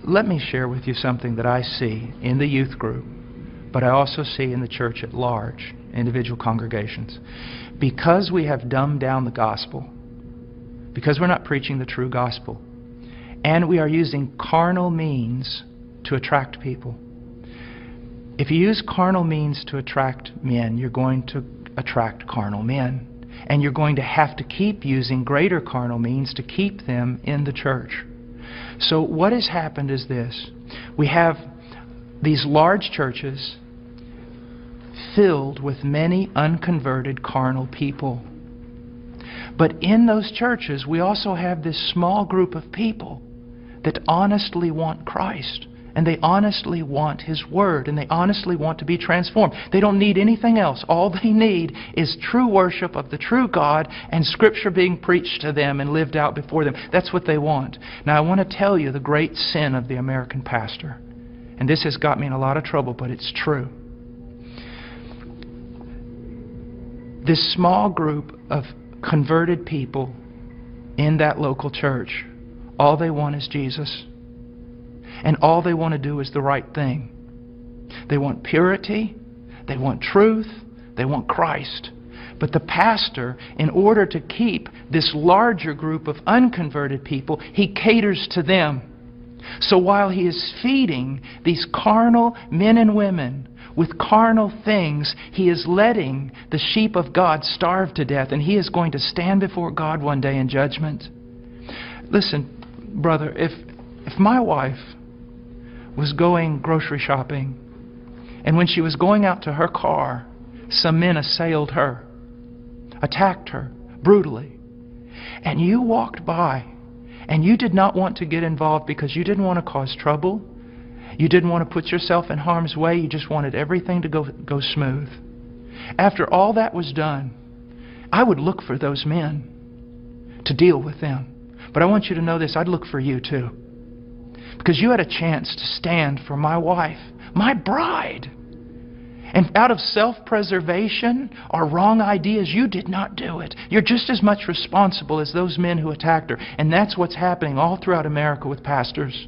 Let me share with you something that I see in the youth group, but I also see in the church at large, individual congregations. Because we have dumbed down the gospel, because we're not preaching the true gospel, and we are using carnal means to attract people. If you use carnal means to attract men, you're going to attract carnal men. And you're going to have to keep using greater carnal means to keep them in the church. So what has happened is this. We have these large churches filled with many unconverted carnal people. But in those churches, we also have this small group of people that honestly want Christ. And they honestly want His Word. And they honestly want to be transformed. They don't need anything else. All they need is true worship of the true God and Scripture being preached to them and lived out before them. That's what they want. Now I want to tell you the great sin of the American pastor. And this has got me in a lot of trouble, but it's true. This small group of converted people in that local church, all they want is Jesus. And all they want to do is the right thing. They want purity, they want truth, they want Christ. But the pastor, in order to keep this larger group of unconverted people, he caters to them. So while he is feeding these carnal men and women with carnal things, he is letting the sheep of God starve to death, and he is going to stand before God one day in judgment. Listen, brother, if my wife was going grocery shopping, and when she was going out to her car, some men assailed her, attacked her brutally, and you walked by, and you did not want to get involved because you didn't want to cause trouble, you didn't want to put yourself in harm's way, you just wanted everything to go smooth. After all that was done, I would look for those men to deal with them. But I want you to know this, I'd look for you too. Because you had a chance to stand for my wife, my bride. And out of self-preservation or wrong ideas, you did not do it. You're just as much responsible as those men who attacked her. And that's what's happening all throughout America with pastors.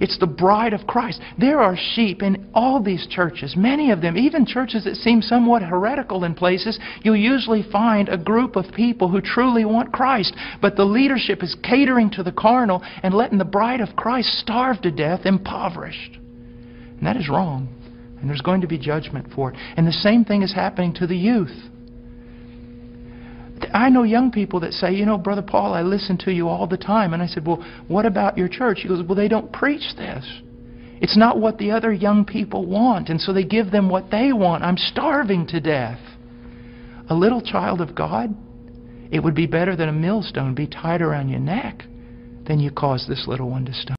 It's the bride of Christ. There are sheep in all these churches, many of them, even churches that seem somewhat heretical in places. You'll usually find a group of people who truly want Christ, but the leadership is catering to the carnal and letting the bride of Christ starve to death, impoverished. And that is wrong. And there's going to be judgment for it. And the same thing is happening to the youth. I know young people that say, you know, Brother Paul, I listen to you all the time. And I said, well, what about your church? He goes, well, they don't preach this. It's not what the other young people want. And so they give them what they want. I'm starving to death. A little child of God, it would be better that a millstone be tied around your neck than you cause this little one to stumble.